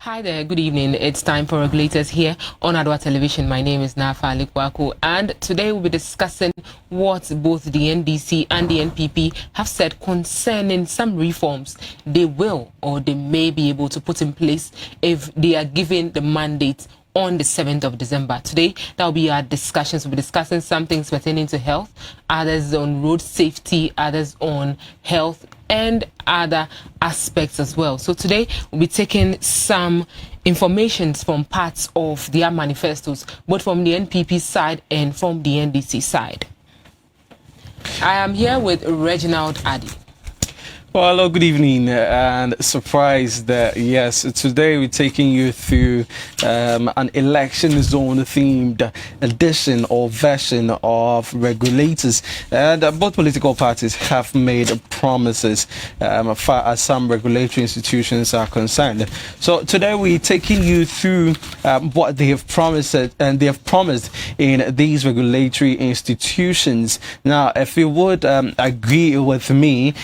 Hi there, good evening. It's time for Regulators here on Adwa Television. My name is Nafa Alikwaku, and today we'll be discussing what both the NDC and the NPP have said concerning some reforms they will or they may be able to put in place if they are given the mandate on the 7th of December. Today, that will be our discussions. We'll be discussing some things pertaining to health, others on road safety, others on health, and other aspects as well. So today, we'll be taking some information from parts of their manifestos, both from the NPP side and from the NDC side. I am here with Reginald Addy. Well, hello, good evening, and surprised that, yes, today we're taking you through an election zone themed edition or version of Regulators. And both political parties have made promises as far as some regulatory institutions are concerned. So today we're taking you through what they have promised, and they have promised in these regulatory institutions. Now, if you would agree with me,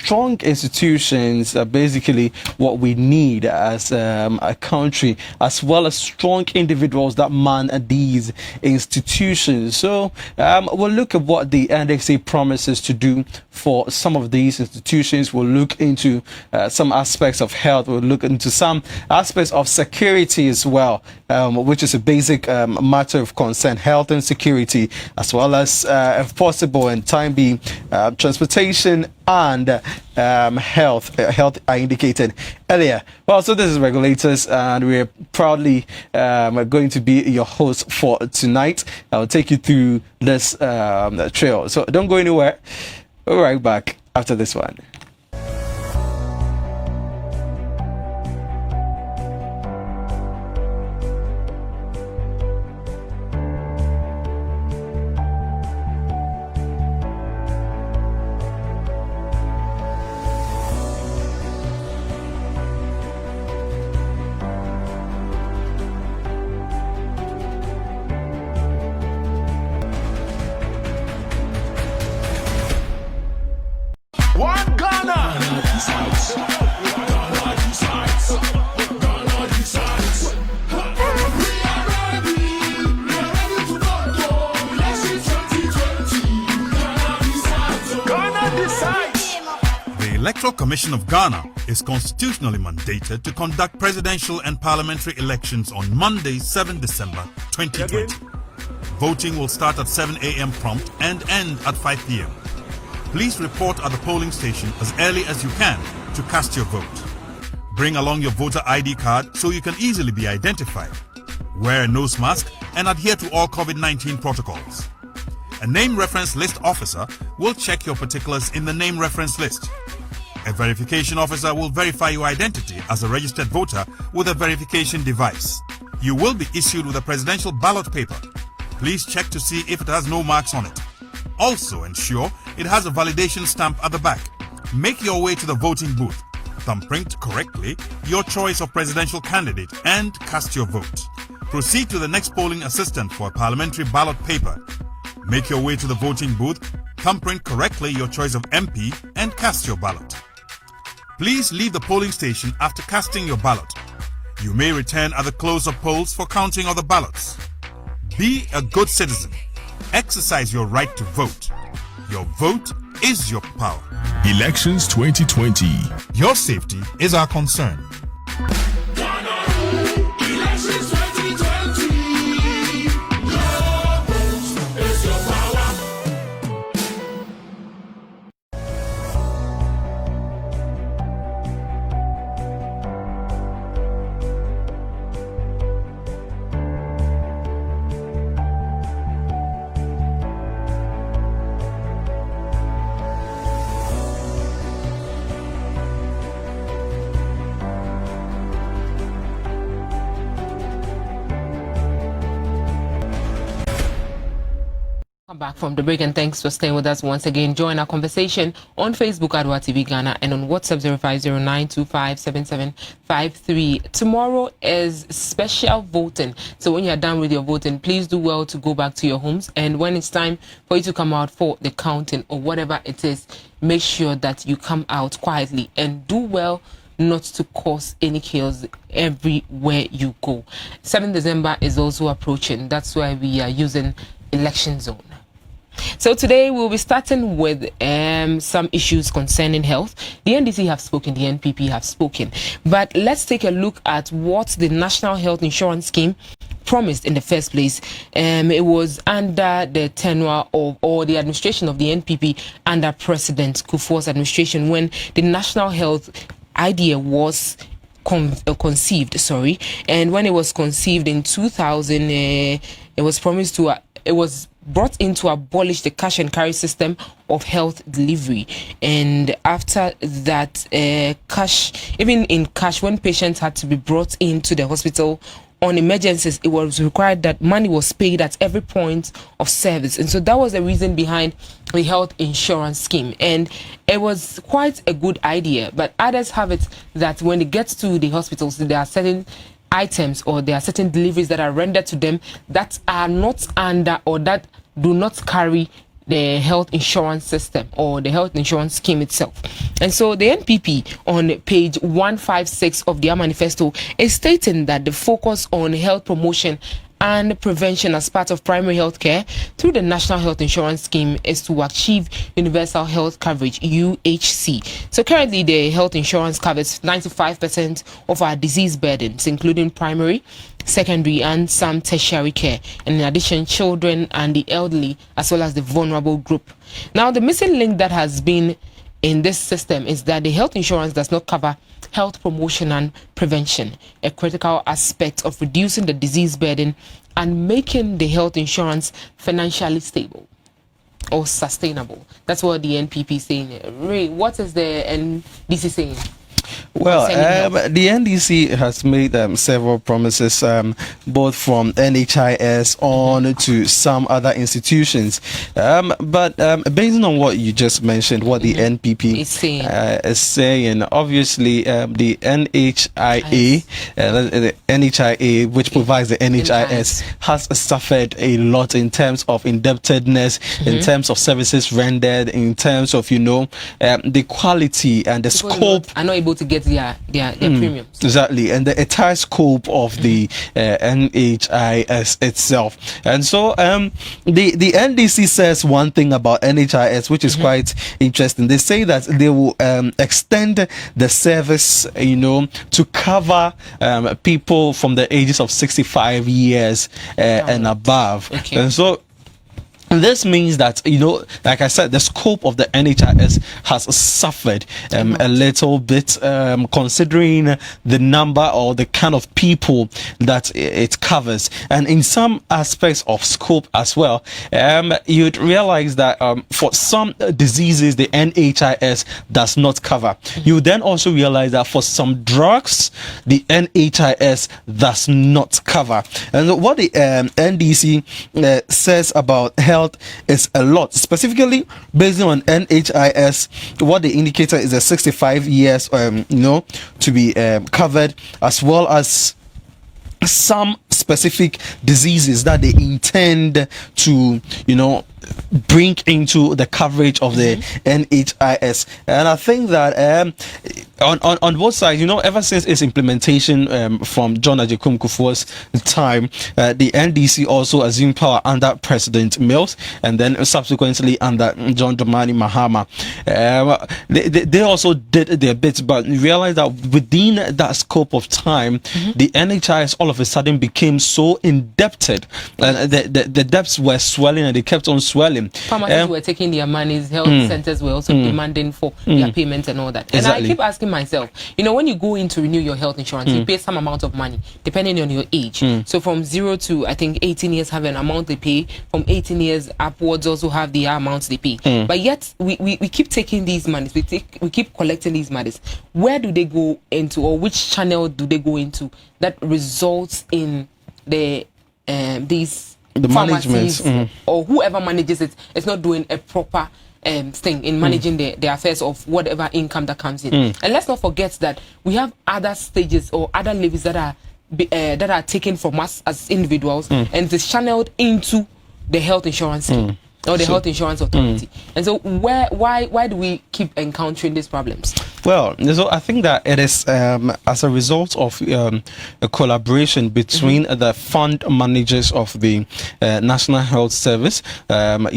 strong institutions are basically what we need as a country, as well as strong individuals that man these institutions. So we'll look at what the NDC promises to do for some of these institutions. We'll look into some aspects of health. We'll look into some aspects of security as well, which is a basic matter of concern, health and security, as well as, if possible, and time being, transportation and health I indicated earlier. Well, so this is Regulators, and we're proudly going to be your host for tonight. I'll take you through this trail, so don't go anywhere. We'll be right back after this one. The Electoral Commission of Ghana is constitutionally mandated to conduct presidential and parliamentary elections on Monday, 7 December 2020. Voting will start at 7 a.m. prompt and end at 5 p.m. Please report at the polling station as early as you can to cast your vote. Bring along your voter ID card so you can easily be identified. Wear a nose mask and adhere to all COVID-19 protocols. A name reference list officer will check your particulars in the name reference list. A verification officer will verify your identity as a registered voter with a verification device. You will be issued with a presidential ballot paper. Please check to see if it has no marks on it. Also ensure it has a validation stamp at the back. Make your way to the voting booth. Thumbprint correctly your choice of presidential candidate and cast your vote. Proceed to the next polling assistant for a parliamentary ballot paper. Make your way to the voting booth, thumbprint correctly your choice of MP and cast your ballot. Please leave the polling station after casting your ballot. You may return at the close of polls for counting of the ballots. Be a good citizen. Exercise your right to vote. Your vote is your power. Elections 2020. Your safety is our concern. Elections 2020. Your vote is your power. Back from the break, and thanks for staying with us once again. Join our conversation on Facebook Adwa TV Ghana and on WhatsApp 0509257753. Tomorrow is special voting, so when you're done with your voting, please do well to go back to your homes, and when it's time for you to come out for the counting or whatever it is, make sure that you come out quietly and do well not to cause any chaos everywhere you go. 7th December is also approaching. That's why we are using election zone. So today we'll be starting with some issues concerning health. The NDC have spoken, the NPP have spoken. But let's take a look at what the National Health Insurance Scheme promised in the first place. It was under the tenure of, or the administration of the NPP under President Kufuor's administration, when the National Health idea was conceived, and when it was conceived in 2000, it was promised to it was brought in to abolish the cash and carry system of health delivery. And after that, even in cash, when patients had to be brought into the hospital on emergencies, it was required that money was paid at every point of service. And so that was the reason behind the health insurance scheme. And it was quite a good idea, but others have it that when it gets to the hospitals, there are certain items or there are certain deliveries that are rendered to them that are not under, or that do not carry the health insurance system or the health insurance scheme itself. And so the NPP on page 156 of their manifesto is stating that the focus on health promotion and prevention as part of primary health care through the National Health Insurance Scheme is to achieve universal health coverage, UHC. So currently the health insurance covers 95% of our disease burdens, including primary, secondary and some tertiary care, and in addition children and the elderly as well as the vulnerable group. Now the missing link that has been in this system is that the health insurance does not cover health promotion and prevention, a critical aspect of reducing the disease burden and making the health insurance financially stable or sustainable. That's what the NPP is saying. Ray, what is the NDC saying? Well, the NDC has made several promises, both from NHIS on to some other institutions. But based on what you just mentioned, what the NPP is saying, obviously the NHIA, the NHIA, which provides the NHIS, has suffered a lot in terms of indebtedness, in terms of services rendered, in terms of, the quality and the scope. Are not able to get their premiums. Exactly, and the entire scope of the NHIS itself. And so the NDC says one thing about NHIS, which is quite interesting. They say that they will extend the service, to cover people from the ages of 65 years and above. Okay. And so this means that, like I said, the scope of the NHIS has suffered a little bit, considering the number or the kind of people that it covers. And in some aspects of scope as well, you'd realize that for some diseases, the NHIS does not cover. You then also realize that for some drugs, the NHIS does not cover. And what the NDC says about health is a lot, specifically based on NHIS. What the indicator is 65 years, to be covered, as well as some specific diseases that they intend to, bring into the coverage of the NHIS. And I think that on both sides, ever since its implementation from John Agyekum Kufuor's time, the NDC also assumed power under President Mills, and then subsequently under John Dramani Mahama. They also did their bit, but realized that within that scope of time, the NHIS all of a sudden became so indebted, and the debts were swelling, and they kept on swelling. Pharmacists were taking their monies, health centers were also demanding for their payments and all that. And I keep asking myself, when you go in to renew your health insurance, you pay some amount of money depending on your age. So from 0 to I think 18 years have an amount they pay. From 18 years upwards also have the amounts they pay. But yet we keep taking these monies. We keep collecting these monies. Where do they go into, or which channel do they go into that results in the management or whoever manages it is not doing a proper thing in managing the affairs of whatever income that comes in. And let's not forget that we have other stages or other levies that are taken from us as individuals, and it is channeled into the health insurance scheme or the health insurance authority. And so why do we keep encountering these problems? Well, so I think that it is as a result of a collaboration between the fund managers of the National Health Service, the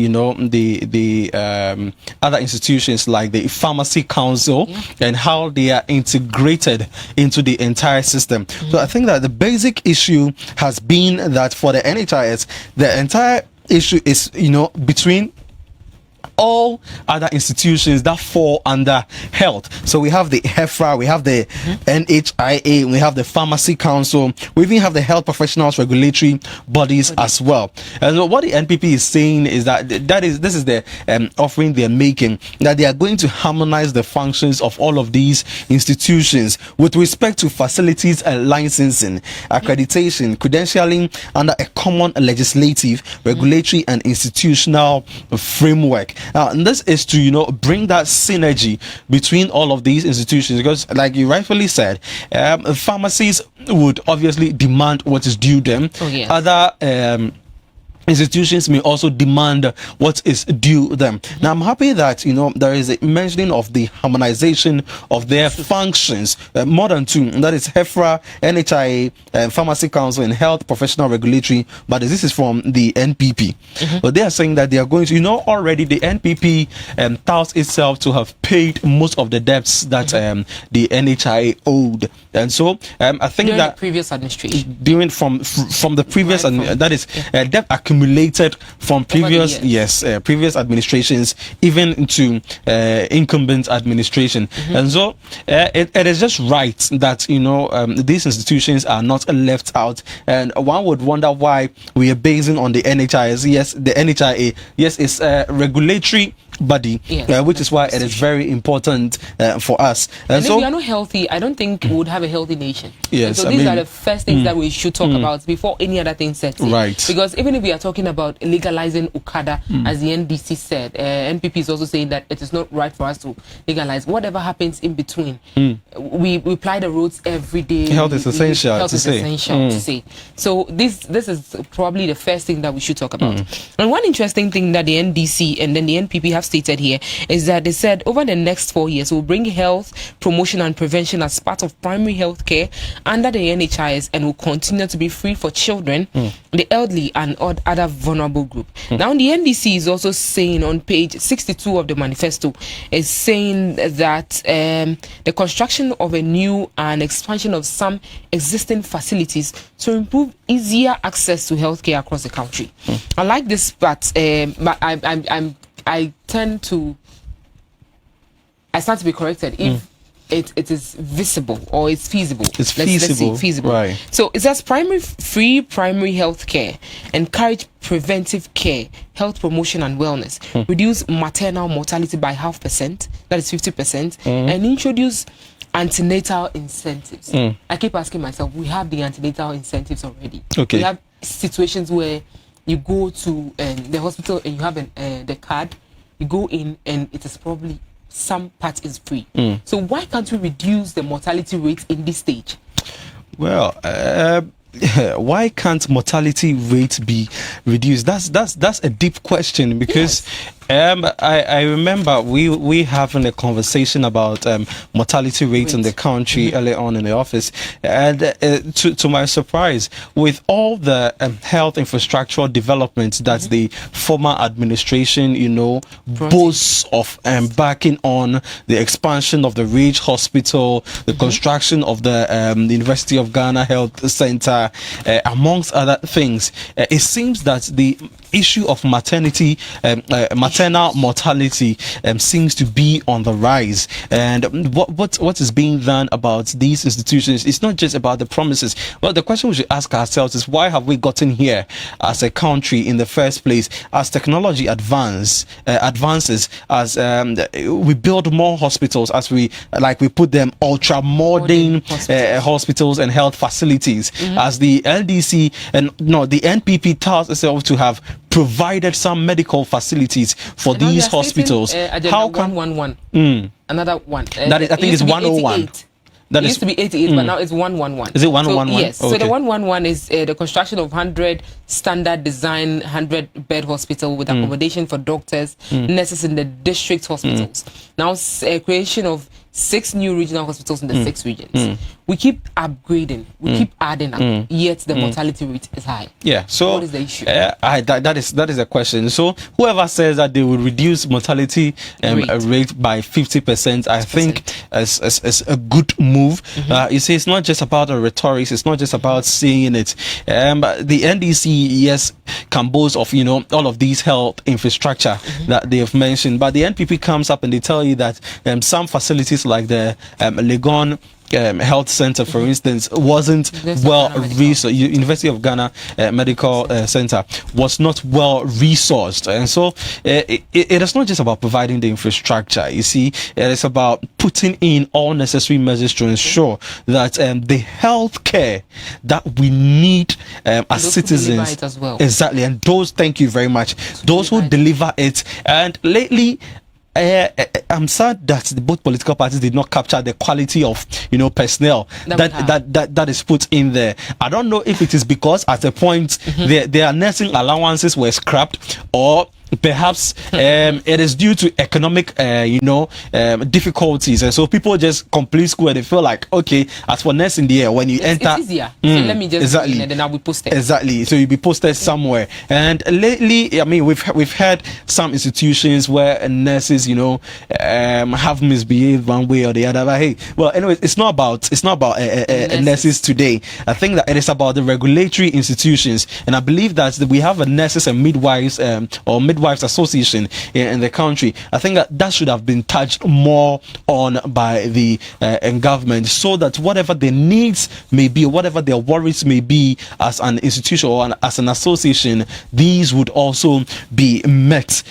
other institutions like the Pharmacy Council, and how they are integrated into the entire system. So I think that the basic issue has been that for the NHIS, the entire issue is, between all other institutions that fall under health. So we have the HEFRA, we have the NHIA, we have the Pharmacy Council, we even have the health professionals regulatory bodies as well. And so what the NPP is saying is that this is the offering they're making, that they are going to harmonize the functions of all of these institutions with respect to facilities and licensing, accreditation, credentialing under a common legislative, regulatory and institutional framework. And this is to bring that synergy between all of these institutions, because like you rightfully said, pharmacies would obviously demand what is due them. Other institutions may also demand what is due them. Now I'm happy that there is a mentioning of the harmonization of their functions, more than two, and that is HEFRA, NHIA, Pharmacy Council, and Health Professional Regulatory. But this is from the NPP. But they are saying that they are going to, already the NPP touts itself to have paid most of the debts that the NHIA owed, and so I think during that the previous administration, from the previous, that is debt accumulated from previous previous administrations, even into incumbent administration. And so it is just right that these institutions are not left out, and one would wonder why we are basing on the NHIS. Yes, the NHIA, yes, it's a regulatory body, which is why it is very important for us. And so, if we are not healthy, I don't think we would have a healthy nation. Yes, so these are the first things that we should talk about before any other thing sets in. Right. Because even if we are talking about legalizing Okada, as the NDC said, NPP is also saying that it is not right for us to legalize. Whatever happens in between, we ply the roads every day. Health is essential. Health is essential to say. So this is probably the first thing that we should talk about. And one interesting thing that the NDC and then the NPP have stated here is that they said over the next 4 years we'll bring health promotion and prevention as part of primary health care under the NHIS, and will continue to be free for children, the elderly and other vulnerable group. Now the NDC is also saying on page 62 of the manifesto is saying that the construction of a new and expansion of some existing facilities to improve easier access to healthcare across the country. I like this, but I start to be corrected if it is visible or it's feasible. It's feasible. Let's say feasible. Right. So it says free primary health care, encourage preventive care, health promotion and wellness, reduce maternal mortality by 0.5%, that is 50%, and introduce antenatal incentives. I keep asking myself, we have the antenatal incentives already. Okay. We have situations where you go to the hospital and you have the card, you go in and it is probably some part is free. So why can't we reduce the mortality rate in this stage? Well, why can't mortality rate be reduced? That's a deep question, because I remember we having a conversation about mortality rates in the country early on in the office, and to my surprise, with all the health infrastructural developments that the former administration boasts of backing on, the expansion of the Ridge Hospital, the construction of the University of Ghana Health Center, amongst other things, it seems that the issue of maternal mortality seems to be on the rise. And what is being done about these institutions? It's not just about the promises. Well, the question we should ask ourselves is, why have we gotten here as a country in the first place? As technology advances, as we build more hospitals, as we put them ultra modern hospitals and health facilities, as the LDC the NPP tells itself to have provided some medical facilities for these hospitals. How can 111? Another one. That is, I think it's 101. That used to be 88, but now it's 111. Is it 111? So, yes. Okay. So the 111 is the construction of 100 standard design, 100 bed hospital with accommodation for doctors, nurses in the district hospitals. Now, creation of 6 new regional hospitals in the 6 regions. We keep upgrading, we keep adding up, yet the mortality rate is high. Yeah, so what is the issue? That is a question. So whoever says that they will reduce mortality rate by 50%, I think is a good move. You see, it's not just about the rhetoric, it's not just about saying it. The NDC, yes, can boast of all of these health infrastructure that they have mentioned, but the NPP comes up and they tell you that some facilities like the Legon Health Center, for instance, wasn't well resourced. University of Ghana Medical Center was not well resourced, and so it is not just about providing the infrastructure. You see, it is about putting in all necessary measures to ensure that the health care that we need as citizens, as well. Exactly, and those, thank you very much, those who deliver it. And lately, I'm sad that both political parties did not capture the quality of personnel that is put in there. I don't know if it is because at a point their nursing allowances were scrapped, or perhaps it is due to economic difficulties, and so people just complete school and they feel like, okay, as for nursing there, when you enter, it's easier. So let me just exactly, and then I'll be posted. Exactly. So you'll be posted somewhere. And lately, I mean, we've had some institutions where nurses, have misbehaved one way or the other. But hey, well, anyway, it's not about nurses today. I think that it is about the regulatory institutions, and I believe that we have a nurses and midwives or midwives association in the country. I think that should have been touched more on by the government, so that whatever their needs may be, or whatever their worries may be as an institution or as an association, these would also be met.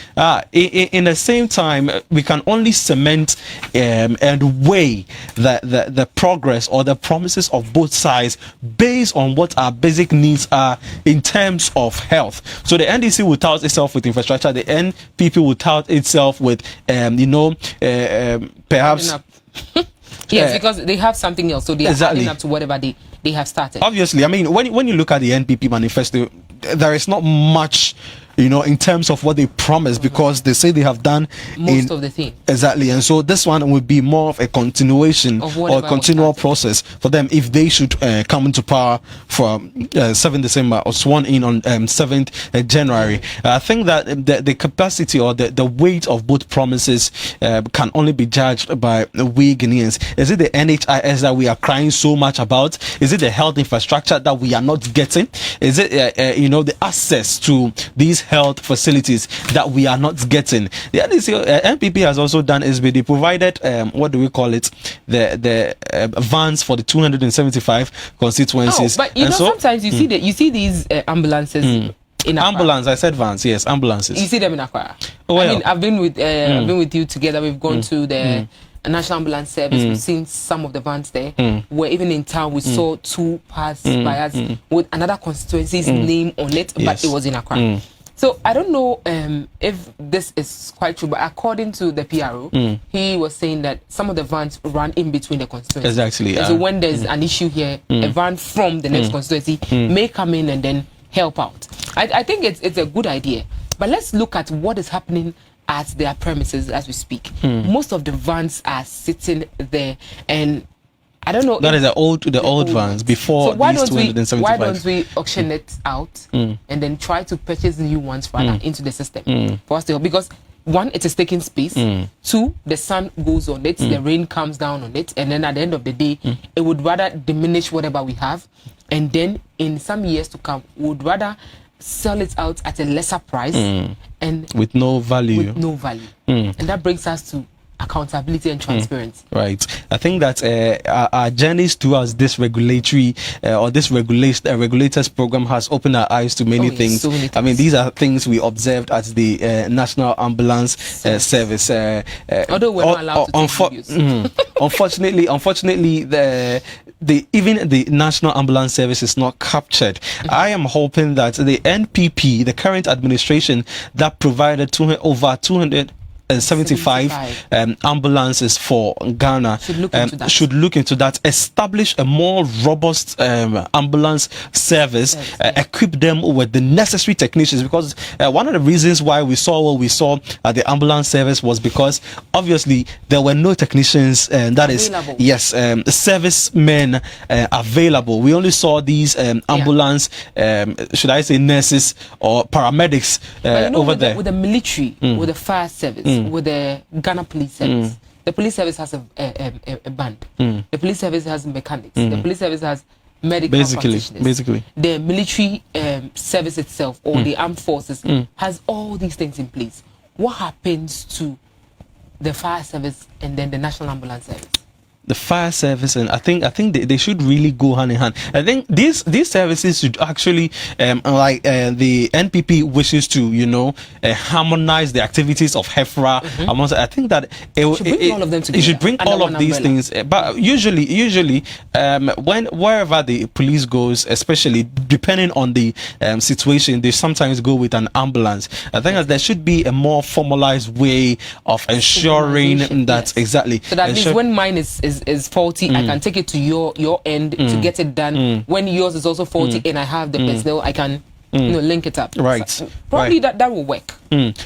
In the same time, we can only cement and weigh the progress or the promises of both sides based on what our basic needs are in terms of health. So the NDC will tout itself with infrastructure, the NPP will tout itself with perhaps yes, because they have something else, so they are adding up to whatever they have started. Obviously, I mean, when you look at the NPP manifesto, there is not much in terms of what they promise, because they say they have done most of the thing. Exactly. And so this one would be more of a continuation or a continual process for them if they should come into power from 7th December or sworn in on 7th January. I think that the capacity or the weight of both promises can only be judged by we Ghanaians. Is it the NHIS that we are crying so much about? Is it the health infrastructure that we are not getting? Is it the access to these health facilities that we are not getting? The NPP has also done is they provided what do we call it, the vans for the 275 constituencies. But sometimes you see these ambulances. In ambulance, I said vans. Yes, ambulances. You see them in Accra. Oh, well. I mean, I've been with you together. We've gone to the National Ambulance Service. We've seen some of the vans there. Where even in town we saw two pass by us with another constituency's name on it, but it was in Accra. So I don't know if this is quite true, but according to the PRO, he was saying that some of the vans run in between the constituencies. Exactly. So when there's an issue here, a van from the next constituency may come in and then help out. I think it's a good idea, but let's look at what is happening at their premises as we speak. Most of the vans are sitting there, and I don't know. That is the old vans before so why these don't 275. Why don't we auction it out and then try to purchase new ones rather into the system for us to help? Because one, it is taking space. Two, the sun goes on it, the rain comes down on it, and then at the end of the day, it would rather diminish whatever we have, and then in some years to come, we would rather sell it out at a lesser price and with no value. And that brings us to accountability and transparency. Right. I think that our journeys towards this regulatory or this regulators program has opened our eyes to many things. So many things. I mean, these are things we observed at the National Ambulance Service. Although we're not allowed to take videos. Unfortunately, even the National Ambulance Service is not captured. I am hoping that the NPP, the current administration that provided over 200 75 ambulances for Ghana. Should look into that. Establish a more robust ambulance service. Equip them with the necessary technicians, because one of the reasons why we saw what we saw at the ambulance service was because obviously there were no technicians servicemen available. We only saw these ambulance should I say nurses or paramedics over there. With the military, with the fire service, with the Ghana police service. The police service has a band. The police service has mechanics. The police service has medical practitioners. Basically. The military service itself, or the armed forces, has all these things in place. What happens to the fire service and then the national ambulance service? The fire service, and I think they should really go hand in hand. I think these services should actually the NPP wishes to harmonize the activities of HEFRA. I think that it should bring all of these things. But usually wherever the police goes, especially depending on the situation, they sometimes go with an ambulance. I think that there should be a more formalized way of ensuring that exactly. So that means when mine is faulty, I can take it to your end to get it done. When yours is also faulty and I have the personnel, I can link it up. Right. So, probably that will work.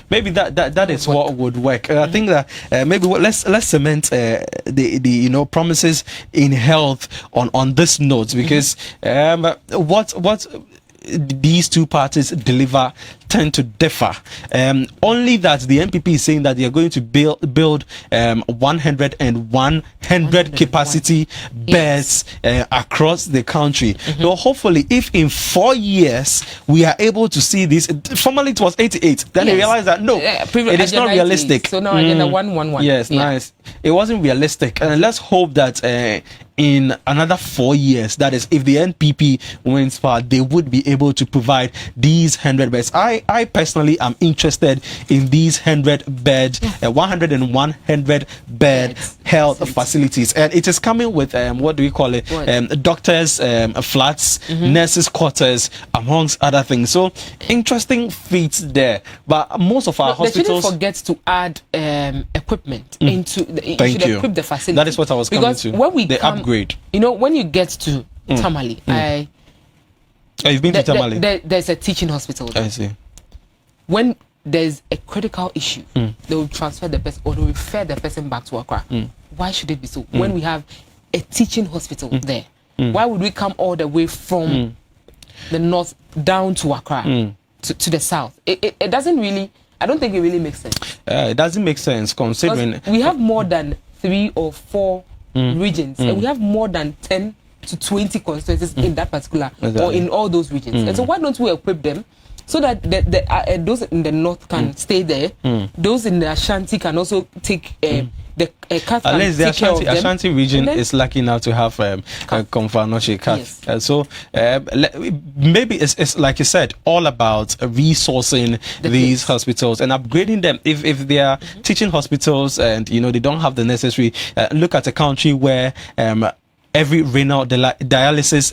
Maybe that is what would work. I think that maybe let's cement the promises in health on this note, because what these two parties deliver tend to differ. Only that the NPP is saying that they are going to build 100 capacity beds across the country. So hopefully, if in 4 years we are able to see this, formerly it was 88. Then they realized that no, it is not realistic. So now agenda 111. Yes, nice. It wasn't realistic, and let's hope that in another 4 years, that is, if the NPP wins power, they would be able to provide these 100 beds. I personally am interested in these 100 bed health facilities, and it is coming with what do we call it? Doctors' flats, nurses' quarters, amongst other things. So interesting feats there. But most of our hospitals, they shouldn't forget to add equipment into. Equip the facility. That is what I was coming to. When we upgrade. When you get to Tamale, you've been to Tamale. There's a teaching hospital there. I see. When there's a critical issue, they will transfer the person or they will refer the person back to Accra. Why should it be so? When we have a teaching hospital there, why would we come all the way from the north down to Accra to the south? It doesn't really. I don't think it really makes sense. It doesn't make sense considering we have more than 3 or 4 regions, and we have more than 10 to 20 constituencies in that particular or in all those regions. And so why don't we equip them so that those in the north can stay there, those in the Ashanti can also take the cat. At least the Ashanti region is lucky now to have Komfanoche cat. Yes. So maybe it's like you said, all about resourcing these hospitals and upgrading them. If they are teaching hospitals and they don't have the necessary, look at a country where every renal dialysis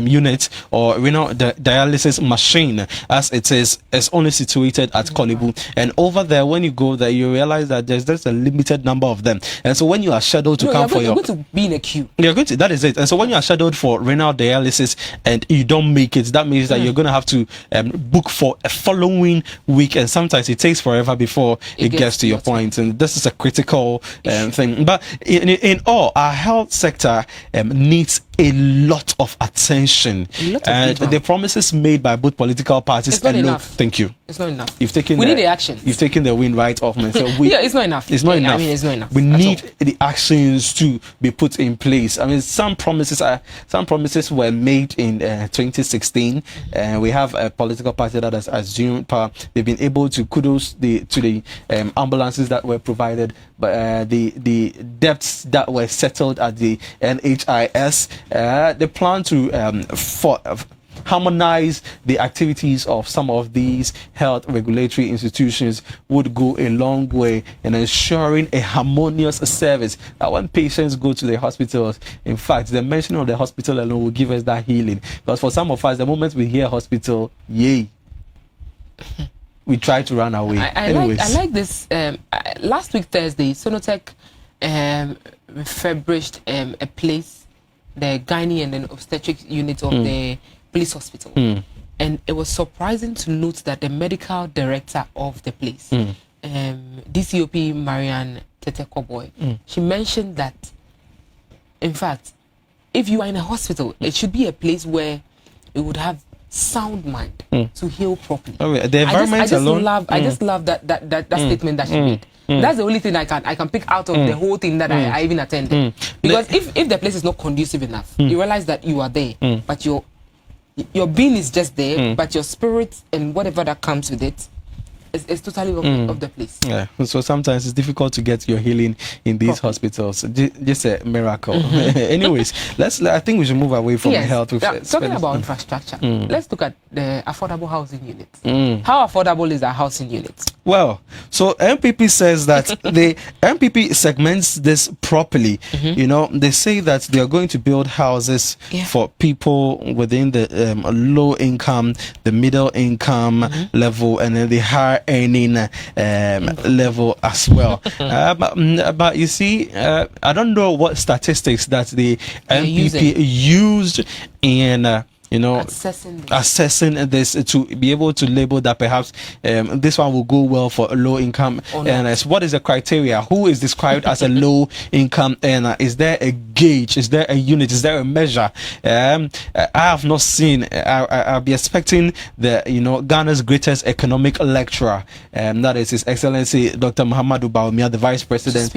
unit or renal dialysis machine, as it is only situated at Konibu. And over there, when you go there, you realize that there's just a limited number of them. And so when you are scheduled to come for you're going to be in a queue. You're going to, that is it. And so when you are scheduled for renal dialysis and you don't make it, that means that you're going to have to book for a following week. And sometimes it takes forever before it gets to your point. And this is a critical thing. But in all, our health sector needs a lot of attention, and the promises made by both political parties it's not enough. Thank you. It's not enough. We need the action. You've taken the wind right off me. So it's not enough. It's not enough. I mean, it's not enough. We need the actions to be put in place. I mean, some promises were made in 2016, and we have a political party that has assumed power. They've been able to kudos to the ambulances that were provided, but the debts that were settled at the NHIS. They plan to harmonize the activities of some of these health regulatory institutions would go a long way in ensuring a harmonious service. That when patients go to the hospitals, in fact, the mention of the hospital alone will give us that healing. Because for some of us, the moment we hear hospital, yay. we try to run away. I like this. Last week Thursday, Sonotech refurbished a place, the gynae and the obstetric unit of the police hospital. And it was surprising to note that the medical director of the place, DCOP Marianne Tete Koboy, she mentioned that, in fact, if you are in a hospital, it should be a place where you would have sound mind to heal properly. The environment I just love that statement that she made. That's the only thing I can pick out of the whole thing that I even attended. Because if the place is not conducive enough, you realize that you are there, but your being is just there, but your spirit and whatever that comes with it is totally of the place. Yeah. So sometimes it's difficult to get your healing in these hospitals. Just a miracle. Anyways, I think we should move away from health. Talking about infrastructure, let's look at the affordable housing unit. How affordable is our housing unit? Well, so MPP says that the MPP segments this properly. You know, they say that they are going to build houses for people within the low income, the middle income level, and then the high earning level as well. But you see, I don't know what statistics that the MPP used in assessing this to be able to label that perhaps this one will go well for a low income earners. What is the criteria? Who is described as a low income earner? Is there a gauge? Is there a unit? Is there a measure? I have not seen. I'll be expecting the Ghana's greatest economic lecturer, that is His Excellency Dr. Muhammadu Bawumia, the Vice President,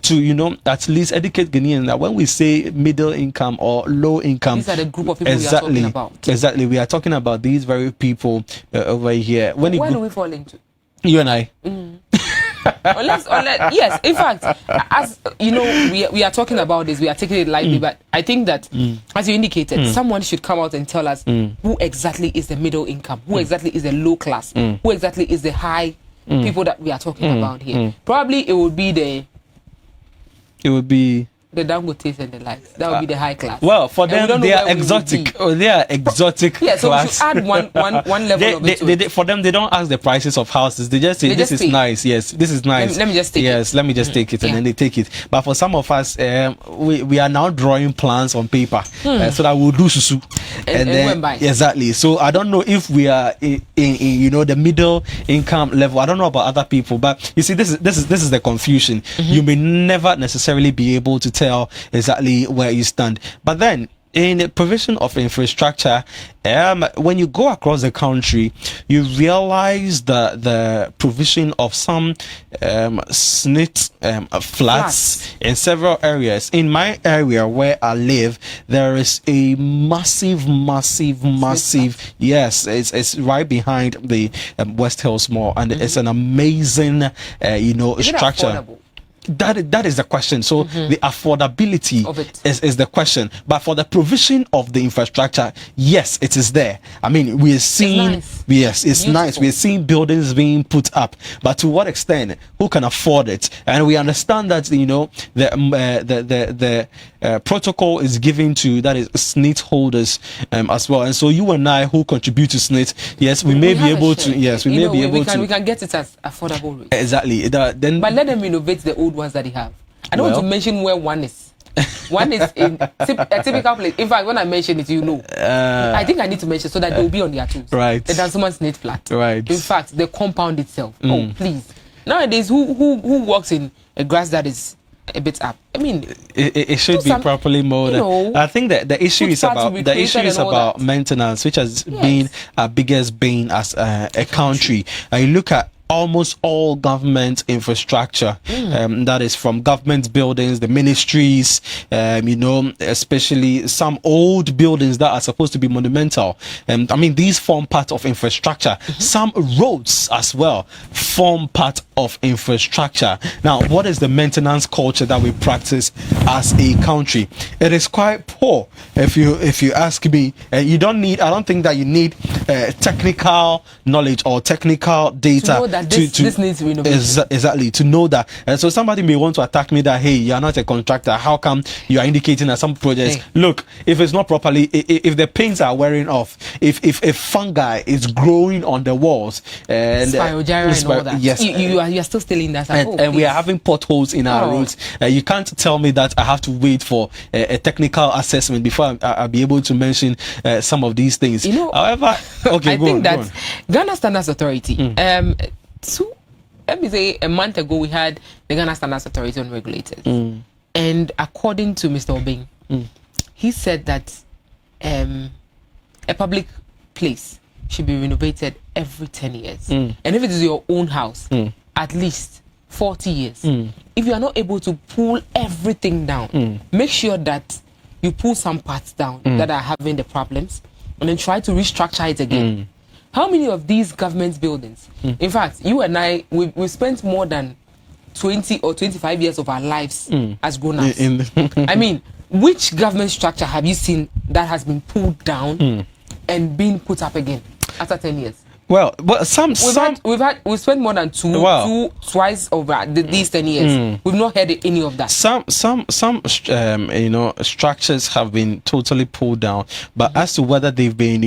to at least educate Ghanaians that when we say middle income or low income, these are the group of people we are talking about. Exactly, we are talking about these very people over here. Where do we fall into? You and I. Yes, in fact, as you know, we are talking about this, we are taking it lightly, but I think that, as you indicated, someone should come out and tell us who exactly is the middle income, who exactly is the low class, who exactly is the high people that we are talking about here. Probably it would be the Dangotes and the likes. That would be the high class. Well, for them, they are exotic. They are exotic. Yeah, so we should add one level of it. For them, they don't ask the prices of houses. They just say, this is nice. Yes, this is nice. Let me just take it. Yes, let me just take it. And then they take it. But for some of us, we are now drawing plans on paper so that we'll do susu. And then, exactly. So I don't know if we are in the middle income level. I don't know about other people. But you see, this is the confusion. You may never necessarily be able to tell exactly where you stand. But then in the provision of infrastructure, when you go across the country, you realize the provision of some SNIT flats in several areas. In my area where I live, there is a massive, yes, it's right behind the West Hills Mall, and it's an amazing structure. Affordable? That is the question. So the affordability of it is the question. But for the provision of the infrastructure, yes, it is there. I mean, we are seeing, it's nice. We are seeing buildings being put up, but to what extent? Who can afford it? And we understand that the protocol is given to, that is, SNIT holders as well. And so you and I who contribute to SNIT, yes, we may be able to. Yes, we may be able to. We can get it as affordable rates. Exactly. But let them renovate the old ones that they have. I don't want to mention where one is. One is in a typical place. In fact, when I mention it, I think I need to mention so that they will be on their tools. Right. The Dansoman's net flat. Right. In fact, the compound itself. Oh, please. Nowadays, who walks in a grass that is a bit up? I mean, it should be properly mowed. I think that the issue is about maintenance, which has been our biggest bane as a country. You look at almost all government infrastructure, that is from government buildings, the ministries, especially some old buildings that are supposed to be monumental. I mean, these form part of infrastructure. Some roads as well form part of infrastructure. Now, what is the maintenance culture that we practice as a country? It is quite poor, if you ask me. I don't think that you need technical knowledge or technical data that this needs renovation. Exactly, to know that. And so somebody may want to attack me that, hey, you are not a contractor. How come you are indicating that some projects? Hey. Look, if it's not properly, if the paints are wearing off, if fungi is growing on the walls, and Spirogyra and all that. Yes, you are still stealing that. And we are having potholes in our roads. You can't tell me that I have to wait for a technical assessment before I'll be able to mention some of these things. You know, however, okay, I think that Ghana Standards Authority, let me say a month ago, we had the Ghana Standards Authority on regulators. And according to Mr. Obeng, he said that a public place should be renovated every 10 years. And if it is your own house, at least 40 years. If you are not able to pull everything down, make sure that you pull some parts down that are having the problems and then try to restructure it again. How many of these government buildings? In fact, you and I, we spent more than 20 or 25 years of our lives as grown-ups. I mean, which government structure have you seen that has been pulled down and been put up again after 10 years? Well, we've spent more than twice over these 10 years. We've not heard any of that. Some structures have been totally pulled down, but as to whether they've been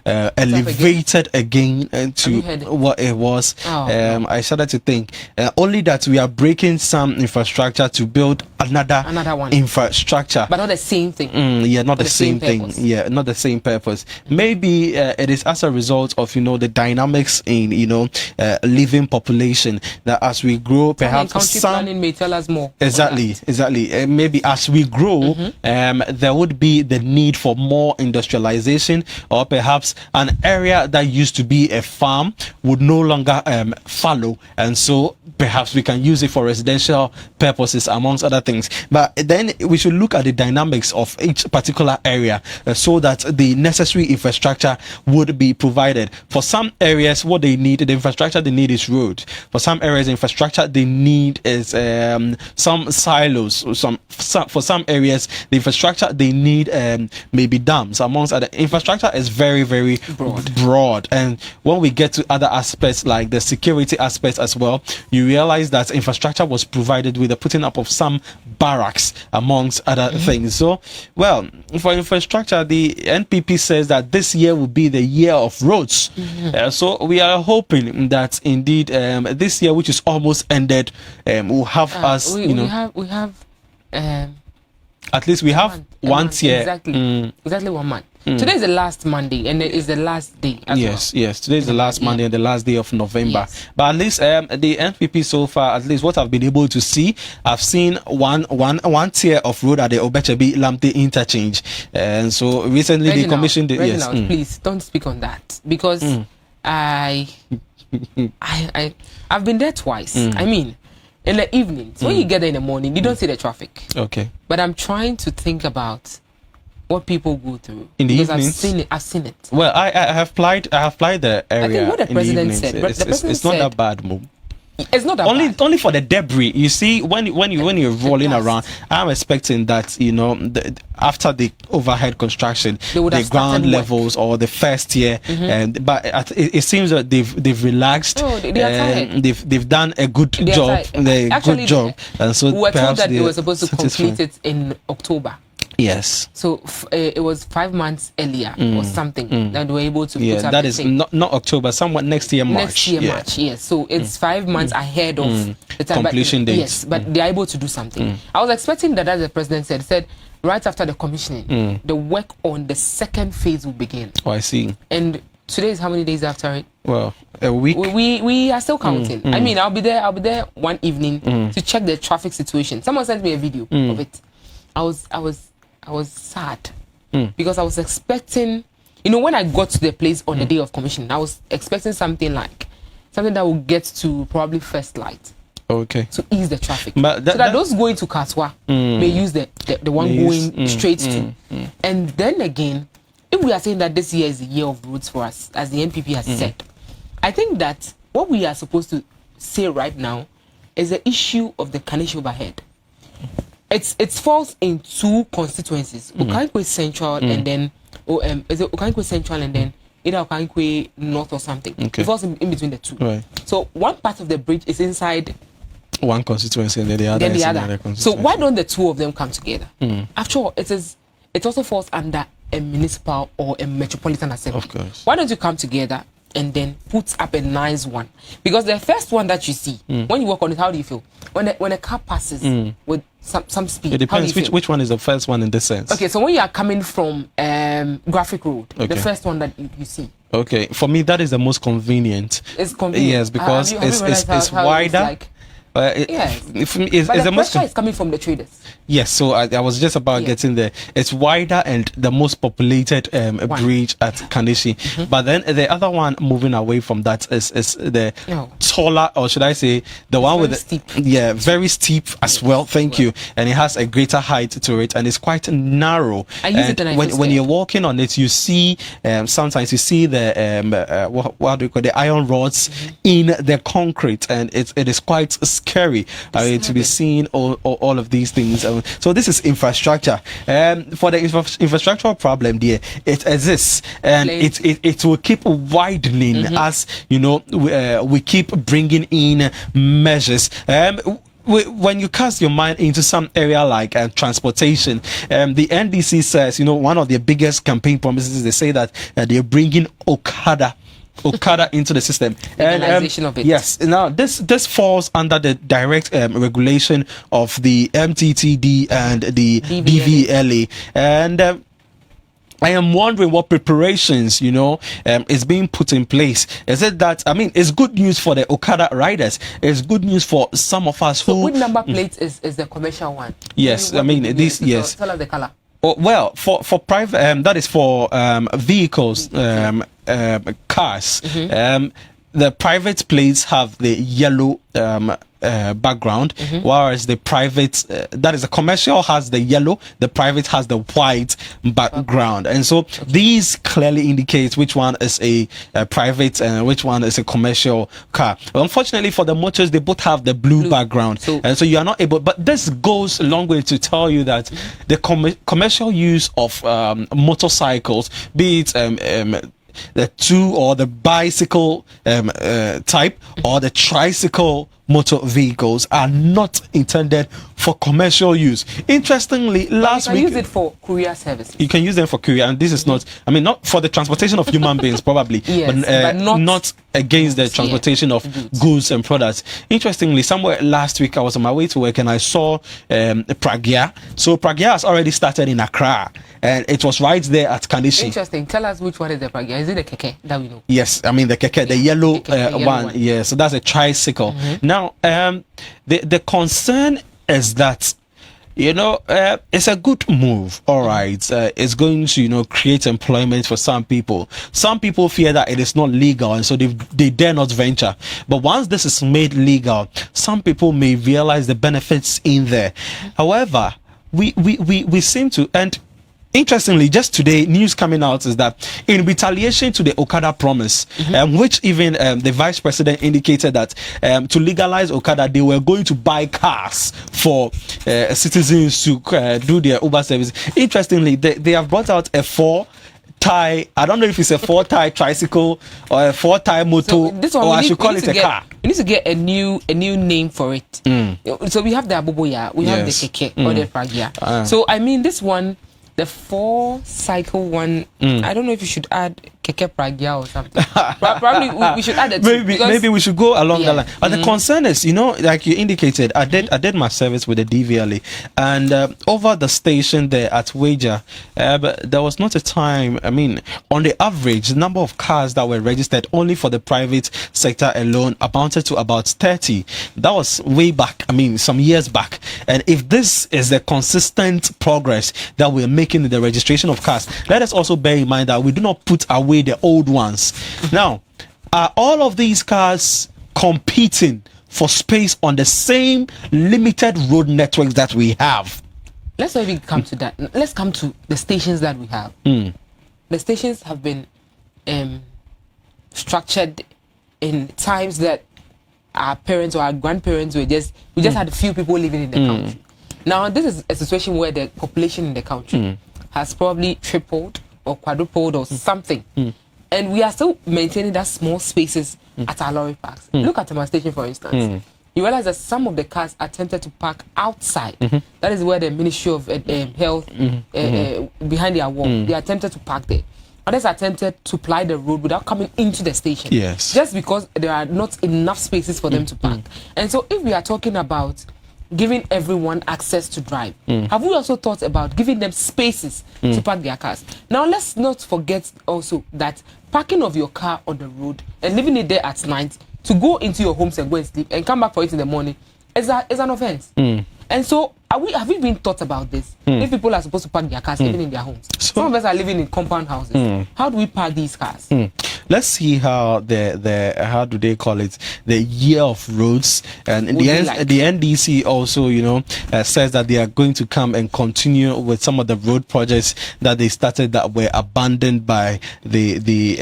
elevated again to what it was, I started to think only that we are breaking some infrastructure to build another one infrastructure, but not the same thing. Not the same thing. Yeah, not the same purpose. Maybe it is as a result of the dynamics in living population, that as we grow, perhaps country planning may tell us more. Exactly. Maybe as we grow, there would be the need for more industrialization, or perhaps an area that used to be a farm would no longer fallow, and so perhaps we can use it for residential purposes, amongst other things. But then we should look at the dynamics of each particular area, so that the necessary infrastructure would be provided. For some areas, what they need, the infrastructure they need is road. For some areas, the infrastructure they need is some silos. For some areas, the infrastructure they need maybe dams. Amongst other, infrastructure is very, very broad. And when we get to other aspects like the security aspects as well, you realize that infrastructure was provided with the putting up of some barracks, amongst other things. So, well, for infrastructure, the NPP says that this year will be the year of roads. So we are hoping that indeed this year, which is almost ended, will have us. We have at least we have one year. Exactly 1 month. Today is the last Monday, and it is the last day. Yes. Today is the last Monday and the last day of November. Yes. But at least the NPP so far, at least what I've been able to see, I've seen one tier of road at the Obechebi Lamte interchange, and so recently they commissioned. Reginald, please don't speak on that, because I've been there twice. I mean, in the evening, so when you get there in the morning, you don't see the traffic. Okay. But I'm trying to think about what people go through in the because evenings. I've seen it. Well, I have applied the area. I think what the president said. It's not that bad, Mo. It's not that bad. Only for the debris. You see, when you're rolling around, I'm expecting that after the overhead construction, the ground levels or the first year, but it seems that they've relaxed. Oh, they are tired. They've done a good job. Good job. And so we were told that they were supposed to complete it in October. Yes. So it was 5 months earlier or something that they were able to put up. That is not October, somewhat next year March. Next year March, yes. So it's 5 months ahead of the time, completion date. Yes, but they're able to do something. I was expecting that, as the president said right after the commissioning, the work on the second phase will begin. Oh, I see. And today is how many days after it? Well, a week. We are still counting. I mean, I'll be there one evening to check the traffic situation. Someone sent me a video of it. I was sad because I was expecting, when I got to the place on the day of commission, I was expecting something that will get to probably first light. Okay. To ease the traffic. But so that those going to Katwa may use the one going straight to. And then again, if we are saying that this year is the year of roads for us, as the NPP has said, I think that what we are supposed to say right now is the issue of the Kanesh overhead. It falls in two constituencies, Okankwe Central and then Okankwe Central and then either Okankwe North or something. Okay. It falls in between the two. Right. So one part of the bridge is inside one constituency and then the other then is the in other. another So constituency. why don't the two of them come together? After all, it also falls under a municipal or a metropolitan assembly. Of course. Why don't you come together and then put up a nice one? Because the first one that you see, when you work on it, how do you feel? When a car passes with some speed, It depends how do you feel? which one is the first one in this sense. Okay, so when you are coming from Graphic Road, Okay. the first one that you see. Okay, for me that is the most convenient. It's convenient. Yes, because Have you realized it's how wider. like, Yes. but It's the the most pressure is coming from the traders. yes. So I was just about getting there. It's wider and the most populated bridge at Kanishi. But then the other one moving away from that is the taller, or should I say, the one with the steep. Yeah, very steep as well. Thank you. And it has a greater height to it, and it's quite narrow. I use it and I feel when you're scared. walking on it, you see sometimes you see the what do you call the iron rods in the concrete, and it is quite scary to be seeing all of these things. So this is infrastructure. For the infrastructural problem, there it exists, and it will keep widening as you know we keep bringing in measures. When you cast your mind into some area like transportation, the NDC says, you know, one of their biggest campaign promises is they say that they're bringing Okada into the system. Legalization of it. Yes. Now this falls under the direct regulation of the MTTD and the DVLA. And I am wondering what preparations, you know, is being put in place. Is it that, I mean, it's good news for the Okada riders. It's good news for some of us So who... which number plate is the commercial one? Yes, I mean, this, yes. Tell us the color. Oh, well, for private, that is for vehicles, cars. The private plates have the yellow background, whereas the private, that is the commercial, has the yellow, the private has the white background. And so these clearly indicate which one is a private and which one is a commercial car. Unfortunately for the motors, they both have the blue background, and so you are not able, but this goes a long way to tell you that the commercial use of motorcycles, be it the two or the bicycle type or the tricycle motor vehicles, are not intended for commercial use. Interestingly, last week you can use it for courier services. You can use them for courier, and this is not, I mean, not for the transportation of human beings probably, yes, but not against the transportation of goods and products. Interestingly, somewhere last week I was on my way to work and I saw Pragya. So Pragya has already started in Accra, and it was right there at Kanishi. Interesting. Tell us which one is the Pragya. Is it the keke that we know? Yes, I mean the keke, the yellow, one. Yeah, so that's a tricycle. Now, the concern is that, you know, it's a good move, all right. It's going to, you know, create employment for some people. Some people fear that it is not legal, and so they dare not venture. But once this is made legal, some people may realize the benefits in there. However, we seem to, and interestingly, just today, news coming out is that in retaliation to the Okada promise, which even the vice president indicated that to legalize Okada, they were going to buy cars for citizens to do their Uber service. Interestingly, they have brought out a four-tie, I don't know if it's a four-tie tricycle or a four-tie motor, or I should call it a car. We need to get a new name for it. So we have the Aboboya, we have the keke or the Pragya. So I mean, this one, the 4-cycle one, I don't know if you should add keke Pragya or something. Probably we should add it. Maybe we should go along that line. But the concern is, you know, like you indicated, I did my service with the DVLA, and over the station there at Wager, but there was not a time. I mean, on the average, the number of cars that were registered only for the private sector alone amounted to about 30. That was way back. I mean, some years back. And if this is the consistent progress that we're making in the registration of cars, let us also bear in mind that we do not put away the old ones. Now, are all of these cars competing for space on the same limited road networks that we have? Let's not even come to that. Let's come to the stations that we have. The stations have been structured in times that our parents or our grandparents we just had a few people living in the country. Now this is a situation where the population in the country has probably tripled or quadrupled or something. And we are still maintaining that small spaces at our lorry parks. Look at my station, for instance. You realize that some of the cars are tempted to park outside. That is where the Ministry of Health, behind their wall, they are tempted to park there. Others are tempted to ply the road without coming into the station. Yes. Just because there are not enough spaces for them to park. And so if we are talking about giving everyone access to drive, have we also thought about giving them spaces to park their cars? Now, let's not forget also that parking of your car on the road and leaving it there at night to go into your homes and go and sleep and come back for it in the morning is an offense. And so, have we been thought about this? If people are supposed to park their cars even in their homes, some of us are living in compound houses. How do we park these cars? Let's see how the how do they call it, the year of roads, and in the NDC also, you know, says that they are going to come and continue with some of the road projects that they started that were abandoned by the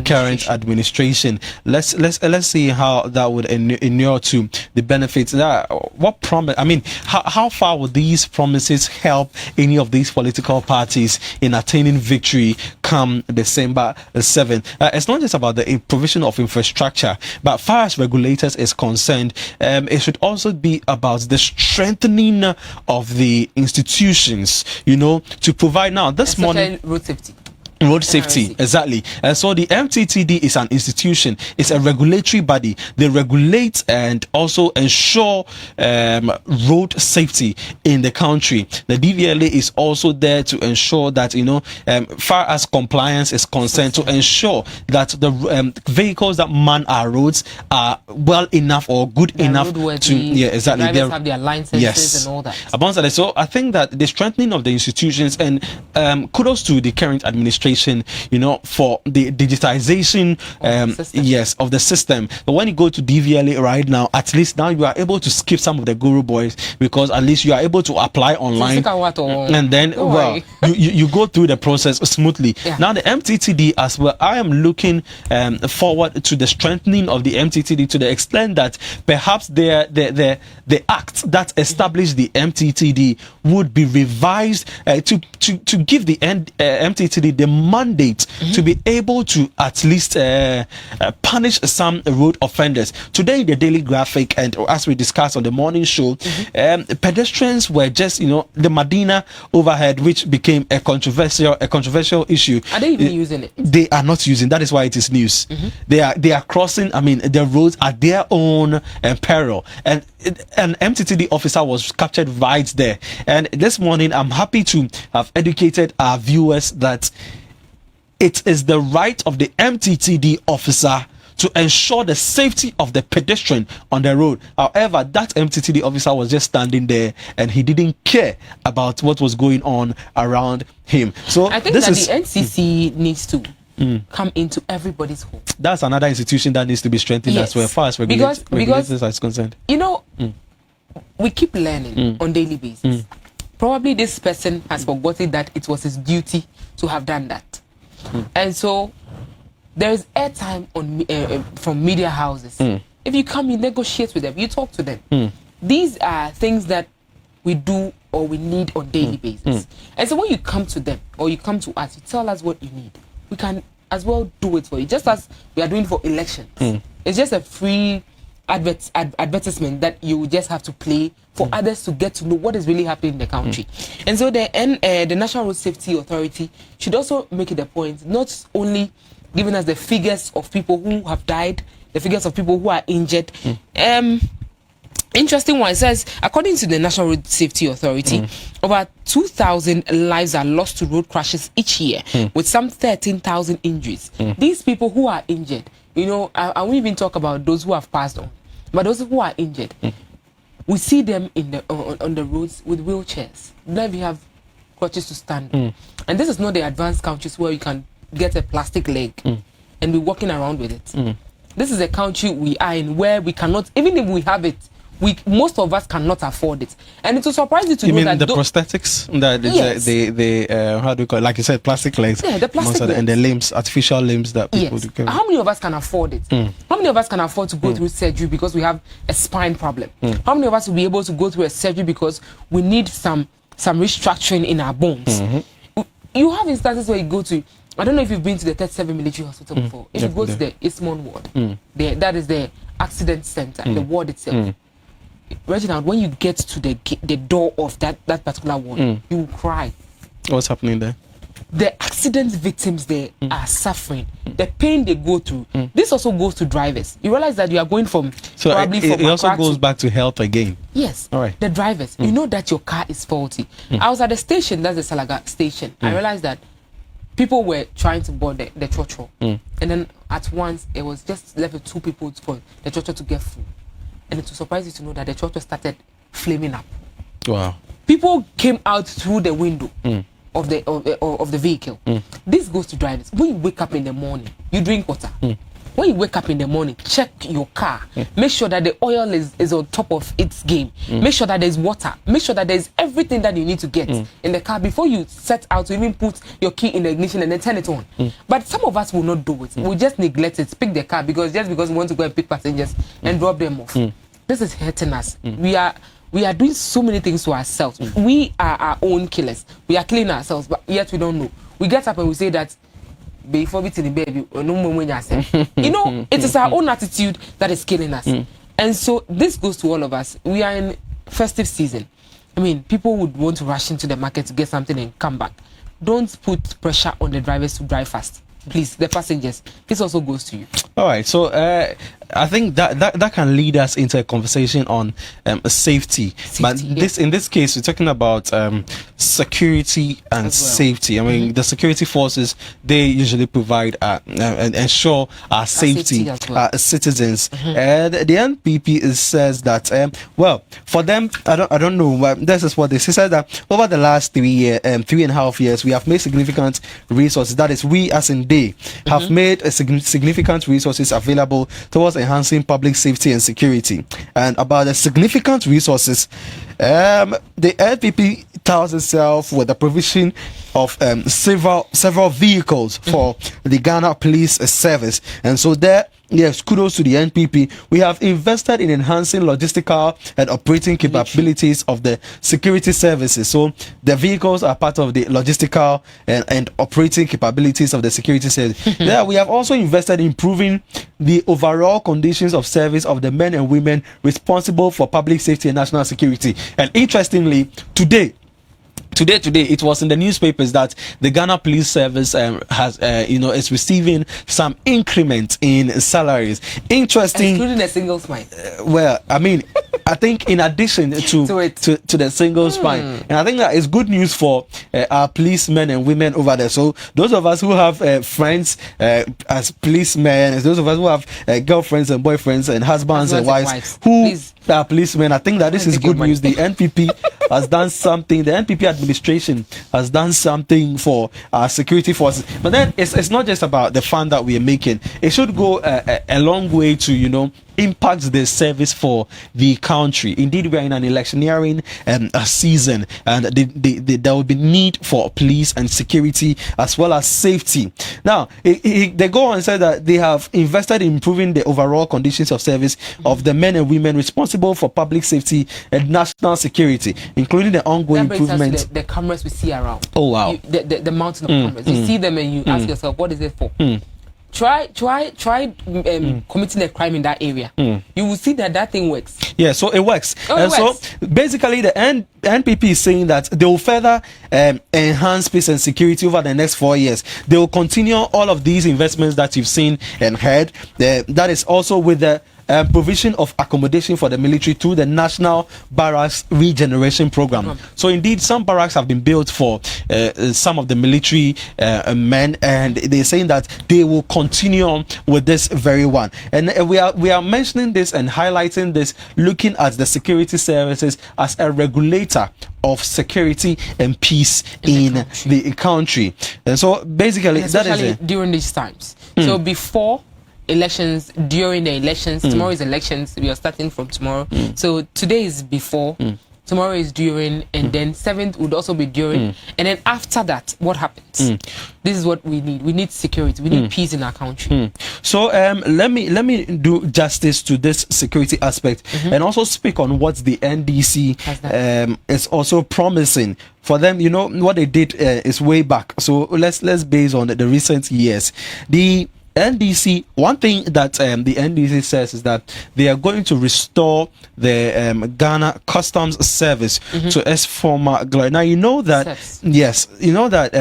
current administration. Let's see how that would inure to the benefits. What promise? I mean, how far would these promises help any of these political parties in attaining victory come December 7th? It's not just about the provision of infrastructure, but far as regulators is concerned, it should also be about the strengthening of the institutions, you know, to provide now this morning road safety, exactly. And so the MTTD is an institution, it's a regulatory body. They regulate and also ensure road safety in the country. The DVLA is also there to ensure that, you know, far as compliance is concerned, to ensure that the vehicles that man our roads are well enough or good enough to, exactly, drivers have their licenses and all that. About that. So I think that the strengthening of the institutions, and kudos to the current administration, you know, for the digitization of the system. But when you go to DVLA right now, at least now you are able to skip some of the guru boys, because at least you are able to apply online, and then you go through the process smoothly. Now the MTTD as well, I am looking forward to the strengthening of the MTTD to the extent that perhaps the act that established the MTTD would be revised to give the MTTD the mandate to be able to at least punish some road offenders. Today, the daily graphic, and as we discussed on the morning show, pedestrians were just, you know, the Medina overhead, which became a controversial issue. Are they even using it? They are not using. That is why it is news. They are crossing. I mean, the roads at their own peril, and an MTTD officer was captured right there. And this morning, I'm happy to have educated our viewers that it is the right of the MTTD officer to ensure the safety of the pedestrian on the road. However, that MTTD officer was just standing there and he didn't care about what was going on around him. So I think that the NCC needs to come into everybody's home. That's another institution that needs to be strengthened as well, far as regulators are concerned. You know, we keep learning on daily basis. Probably this person has forgotten that it was his duty to have done that. And so there is airtime on from media houses. If you come, you negotiate with them, you talk to them. These are things that we do or we need on daily basis. And so when you come to them or you come to us, you tell us what you need. We can as well do it for you, just as we are doing for elections. It's just a free advertisement that you just have to play for others to get to know what is really happening in the country. And so the National Road Safety Authority should also make it a point, not only giving us the figures of people who have died, the figures of people who are injured. Interesting one, it says, according to the National Road Safety Authority, over 2,000 lives are lost to road crashes each year, with some 13,000 injuries. These people who are injured, you know, I won't even talk about those who have passed on, but those who are injured, we see them in on the roads with wheelchairs. Now we have crutches to stand on. And this is not the advanced countries where you can get a plastic leg and be walking around with it. This is a country we are in where we cannot, even if we have it, most of us cannot afford it. And it will surprise you to know that the prosthetics, the how do you call it? Like you said, plastic legs, the plastic legs, and the limbs, artificial limbs that people do. How many of us can afford it? How many of us can afford to go through surgery because we have a spine problem? How many of us will be able to go through a surgery because we need some restructuring in our bones? You have instances where you go to, I don't know if you've been to the 37 military hospital before. If you go to the Ismond ward, that is the accident center, the ward itself. Reginald, when you get to the door of that particular ward, you will cry. What's happening there? The accident victims there are suffering. The pain they go through. This also goes to drivers. You realize that you are going from probably from it also Accra goes back to health again. Yes. All right. The drivers. You know that your car is faulty. I was at the station, that's the Salaga station. I realized that people were trying to board the chocho. And then at once, it was just left with 2 people for the chocho to get full. And it will surprise you to know that the chocho started flaming up. Wow. People came out through the window of the vehicle. This goes to drivers. When you wake up in the morning, you drink water. When you wake up in the morning, check your car. Make sure that the oil is on top of its game. Make sure that there's water. Make sure that there's everything that you need to get in the car before you set out to even put your key in the ignition and then turn it on. But some of us will not do it. We just neglect it, pick the car because we want to go and pick passengers and drop them off. This is hurting us. We are doing so many things to ourselves. We are our own killers. We are killing ourselves, but yet we don't know. We get up and we say that before we the baby, you know, it is our own attitude that is killing us. And so this goes to all of us. We are in festive season. I mean, people would want to rush into the market to get something and come back. Don't put pressure on the drivers to drive fast. Please, the passengers. This also goes to you. All right. So I think that can lead us into a conversation on safety. But in this case, we're talking about security and safety. I mean, the security forces, they usually provide and ensure our safety as citizens. And the NPP says that well, for them, I don't know. This is what they said, that over the last 3.5 years, we have made significant resources. That is, we as in have made significant resources available towards enhancing public safety and security. And about the significant resources, the NPP tells itself with the provision of several vehicles for the Ghana Police Service. And so there, yes, kudos to the NPP. We have invested in enhancing logistical and operating capabilities of the security services. So the vehicles are part of the logistical and operating capabilities of the security service. Yeah, we have also invested in improving the overall conditions of service of the men and women responsible for public safety and national security. And interestingly, today it was in the newspapers that the Ghana Police Service has is receiving some increment in salaries. Interesting, including a single spine. Well, I mean, I think in addition to the single spine, and I think that is good news for our policemen and women over there. So those of us who have friends as policemen, as those of us who have girlfriends and boyfriends and husbands and wives who are policemen, I think that this is good news. The NPP has done something. The NPP administration has done something for our security forces. But then it's not just about the fund that we are making. It should go a long way to, impact the service for the country. Indeed, we are in an electioneering season, and there will be need for police and security as well as safety. Now, they go on and say that they have invested in improving the overall conditions of service of the men and women responsible for public safety and national security, including the ongoing improvement. The cameras we see around. Oh wow! The mountain of cameras. You see them and you ask yourself, what is it for? Try committing a crime in that area. You will see that thing works. Yeah, so it works. So basically the NPP is saying that they will further enhance peace and security over the next 4 years. They will continue all of these investments that you've seen and heard. That is also with the provision of accommodation for the military through the National Barracks Regeneration Program. So indeed, some barracks have been built for some of the military men, and they're saying that they will continue on with this very one. And we are mentioning this and highlighting this, looking at the security services as a regulator of security and peace in the country. And so basically, that is during these times. So before elections, during the elections, tomorrow is elections, we are starting from tomorrow. So today is before, tomorrow is during, and then 7th would also be during, and then after that, what happens? This is what we need. We need security. We need peace in our country. So let me do justice to this security aspect and also speak on what the NDC is also promising. For them, you know, what they did is way back. So let's base on the recent years. The NDC, one thing that the NDC says is that they are going to restore the Ghana Customs Service to its former glory. Now, you know that, yes, you know that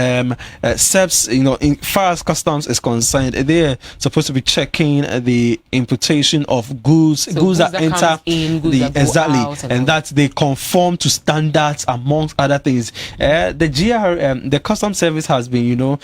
SEPS, you know, in far as customs is concerned, they are supposed to be checking the importation of goods, so goods that enter in, goods that exactly, go out, and that they conform to standards amongst other things. The GR, the Customs Service has been, you know,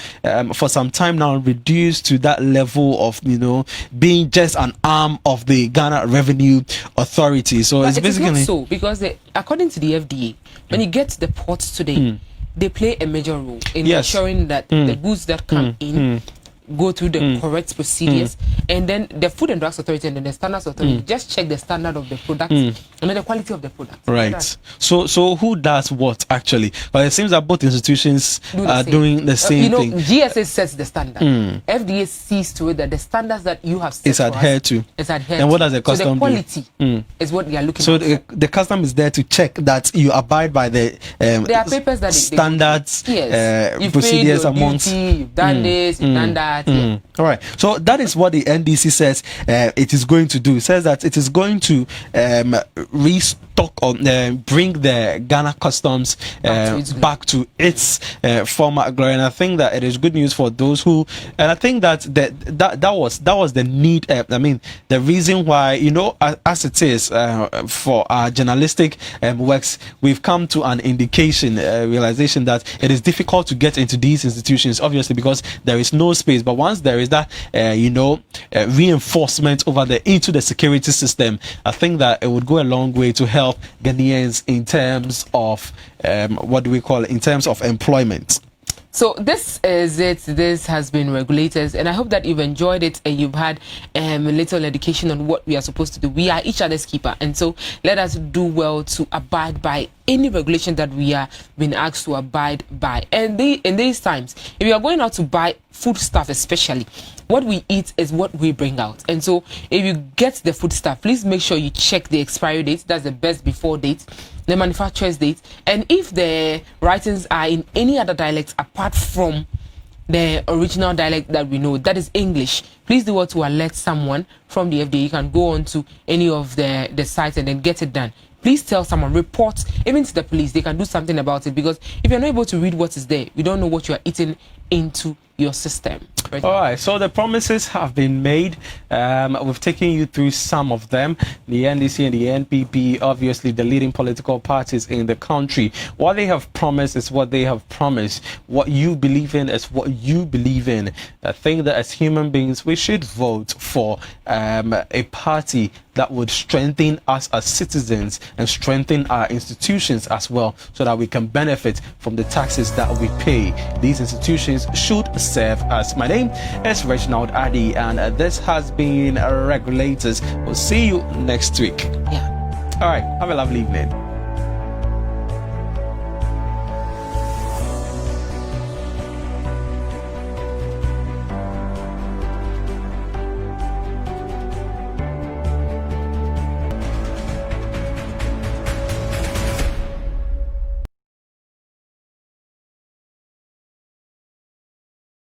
for some time now reduced to that level of, you know, being just an arm of the Ghana Revenue Authority. So it's basically not so, because according to the FDA, when you get to the ports today, they play a major role in ensuring that the goods that come in go through the correct procedures, and then the Food and Drugs Authority and then the Standards Authority just check the standard of the product and then the quality of the product. Right. So who does what actually? But it seems that both institutions are doing the same thing. GSA sets the standard. FDA sees to it that the standards that you have set is adhered to. Is adhered. And what does the custom so the quality is what they are looking so at. So the custom is there to check that you abide by the there are papers that standards, you've procedures paid your amongst. Duty, you've done this, you've done that. All right. So that is what the NDC says it is going to do. It says that it is going to restock on bring the Ghana Customs back to its former glory. And I think that it is good news for those who. And I think that that was the need. I mean, the reason why, you know, as it is for our journalistic works, we've come to an indication, realization that it is difficult to get into these institutions, obviously, because there is no space. But once there is that, reinforcement into the security system, I think that it would go a long way to help Ghanaians in terms of in terms of employment. So this is it. This has been Regulators, and I hope that you've enjoyed it and you've had a little education on what we are supposed to do. We are each other's keeper, and so let us do well to abide by any regulation that we are being asked to abide by. And in these times, if you are going out to buy food stuff, especially, what we eat is what we bring out. And so if you get the food stuff, please make sure you check the expiry date. That's the best before date, the manufacturer's date, and if the writings are in any other dialect apart from the original dialect that we know, that is English, please do what to alert someone from the FDA. You can go on to any of the sites and then get it done. Please tell someone, report even to the police. They can do something about it, because if you're not able to read what is there, we don't know what you are eating into your system. Right. All right, so the promises have been made. We've taken you through some of them. The NDC and the NPP, obviously the leading political parties in the country. What they have promised is what they have promised. What you believe in is what you believe in. I think that as human beings, we should vote for a party that would strengthen us as citizens and strengthen our institutions as well, so that we can benefit from the taxes that we pay. These institutions should serve us. My name is Reginald Addy, and this has been Regulators. We'll see you next week. Yeah. All right. Have a lovely evening.